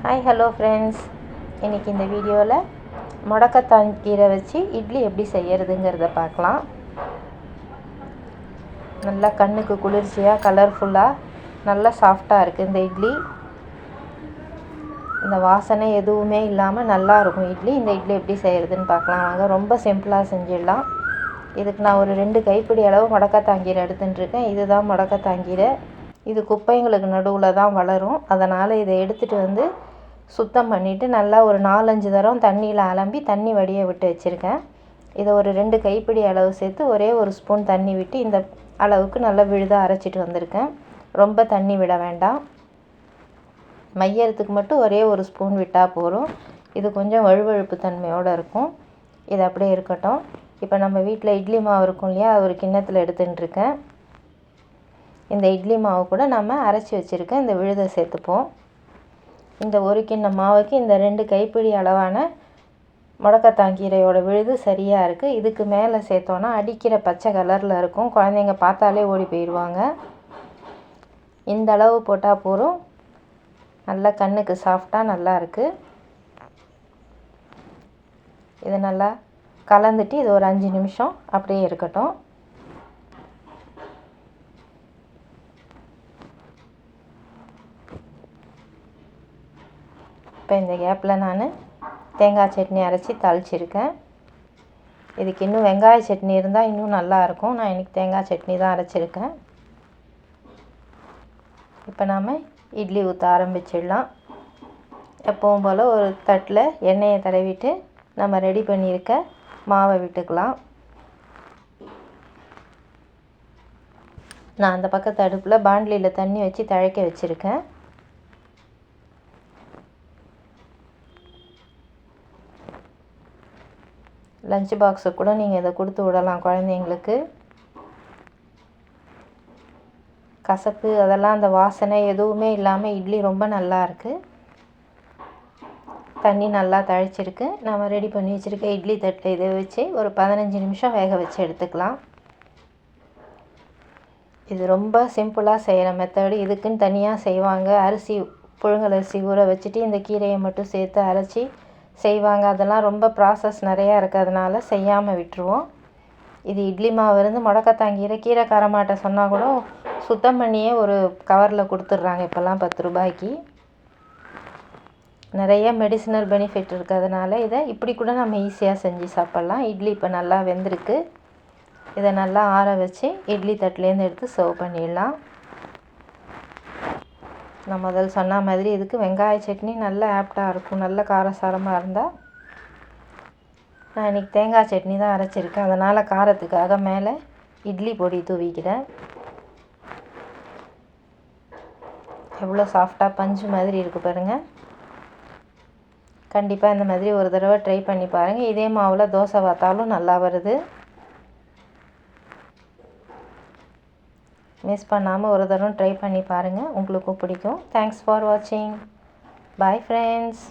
Hi hello friends, இன்றைக்கி இந்த வீடியோவில் முடக்கத்தான் கீரை வச்சு இட்லி எப்படி செய்கிறதுங்கிறத பார்க்கலாம். நல்லா கண்ணுக்கு குளிர்ச்சியாக கலர்ஃபுல்லாக நல்லா சாஃப்டாக இருக்குது இந்த இட்லி. இந்த வாசனை எதுவுமே இல்லாமல் நல்லாயிருக்கும் இட்லி. இந்த இட்லி எப்படி செய்கிறதுன்னு பார்க்கலாம் வாங்க. ரொம்ப சிம்பிளாக செஞ்சிடலாம். இதுக்கு நான் ஒரு 2 கைப்பிடி அளவு முடக்கத்தான் கீரை எடுத்துட்டுருக்கேன். இதுதான் முடக்கத்தான் கீரை. இது குப்பைங்களுக்கு நடுவில் தான் வளரும். அதனால் இதை எடுத்துகிட்டு வந்து சுத்தம் பண்ணிவிட்டு நல்லா ஒரு 4-5 தரம் தண்ணியில் அலம்பி தண்ணி வடிய விட்டு வச்சுருக்கேன். இதை ஒரு 2 கைப்பிடி அளவு சேர்த்து ஒரே ஒரு ஸ்பூன் தண்ணி விட்டு இந்த அளவுக்கு நல்லா விழுதாக அரைச்சிட்டு வந்திருக்கேன். ரொம்ப தண்ணி விட வேண்டாம். மையறதுக்கு மட்டும் ஒரே ஒரு ஸ்பூன் விட்டால் போதும். இது கொஞ்சம் வழுவழுப்பு தன்மையோடு இருக்கும். இது அப்படியே இருக்கட்டும். இப்போ நம்ம வீட்டில் இட்லி மாவு இருக்கும் இல்லையா, ஒரு கிண்ணத்தில் எடுத்துட்டுருக்கேன். இந்த இட்லி மாவு கூட நம்ம அரைச்சி வச்சுருக்கேன். இந்த விழுதை சேர்த்துப்போம். இந்த ஒரு கிண்ண மாவுக்கு இந்த 2 கைப்பிடி அளவான முடக்கத்தான் கீரையோட விழுது சரியாக இருக்குது. இதுக்கு மேலே சேர்த்தோன்னா அடிக்கிற பச்சை கலரில் இருக்கும். குழந்தைங்க பார்த்தாலே ஓடி போயிடுவாங்க. இந்த அளவு போட்டால் போதும். நல்லா கண்ணுக்கு சாஃப்டாக நல்லா இருக்குது. இது நல்லா கலந்துட்டு இது ஒரு 5 நிமிஷம் அப்படியே இருக்கட்டும். இப்போ இந்த கேப்பில் நான் தேங்காய் சட்னி அரைச்சி தாளிச்சிருக்கேன். இதுக்கு இன்னும் வெங்காய சட்னி இருந்தால் இன்னும் நல்லாயிருக்கும். நான் இன்றைக்கி தேங்காய் சட்னி தான் அரைச்சிருக்கேன். இப்போ நாம் இட்லி ஊற்ற ஆரம்பிச்சிடலாம். எப்பவும் போல் ஒரு தட்டில் எண்ணெயை தடவிட்டு நம்ம ரெடி பண்ணியிருக்க மாவை விட்டுக்கலாம். நான் அந்த பக்கத்து அடுப்பில் பாண்ட்லியில் தண்ணி வச்சு திளைக்க வச்சுருக்கேன். லஞ்ச் பாக்ஸுக்கு கூட நீங்கள் இதை கொடுத்து விடலாம் குழந்தைங்களுக்கு. கசப்பு அதெல்லாம் அந்த வாசனை எதுவுமே இல்லாமல் இட்லி ரொம்ப நல்லா இருக்குது. தண்ணி நல்லா தழிச்சிருக்கு. நம்ம ரெடி பண்ணி வச்சுருக்க இட்லி தட்டில் இதை வச்சு ஒரு 15 நிமிஷம் வேக வச்சு எடுத்துக்கலாம். இது ரொம்ப சிம்பிளாக செய்கிற மெத்தடு. இதுக்குன்னு தனியாக செய்வாங்க. அரிசி புழுங்கல் அரிசி ஊற வச்சுட்டு இந்த கீரையை மட்டும் சேர்த்து அரைச்சி செய்வாங்க. அதெல்லாம் ரொம்ப ப்ராசஸ் நிறையா இருக்கிறதுனால செய்யாமல் விட்டுருவோம். இது இட்லி மாவு இருந்து முடக்கத்தான் கீரை காரமாட்ட சொன்னால் கூட சுத்தம் பண்ணியே ஒரு கவரில் கொடுத்துட்றாங்க இப்போல்லாம் 10 ரூபாய்க்கு. நிறைய மெடிசினல் பெனிஃபிட் இருக்கிறதுனால இதை இப்படி கூட நம்ம ஈஸியாக செஞ்சு சாப்பிட்லாம். இட்லி இப்போ நல்லா வெந்திருக்கு. இதை நல்லா ஆற வச்சு இட்லி தட்டிலேருந்து எடுத்து சர்வ் பண்ணிடலாம். நான் முதல் சொன்ன மாதிரி இதுக்கு வெங்காய சட்னி நல்ல ஆப்டாக இருக்கும். நல்ல காரசாரமாக இருந்தால். நான் இன்றைக்கி தேங்காய் சட்னி தான் அரைச்சிருக்கேன். அதனால் காரத்துக்காக மேலே இட்லி பொடி தூவிக்கிறேன். எவ்வளோ சாஃப்டாக பஞ்சு மாதிரி இருக்குது பாருங்கள். கண்டிப்பாக இந்த மாதிரி ஒரு தடவை ட்ரை பண்ணி பாருங்கள். இதே மாவில் தோசை வார்த்தாலும் நல்லா வருது. மிஸ் பண்ணாமல் ஒரு தடவை ட்ரை பண்ணி பாருங்கள். உங்களுக்கும் பிடிக்கும். தேங்க்ஸ் ஃபார் வாட்சிங். Bye friends.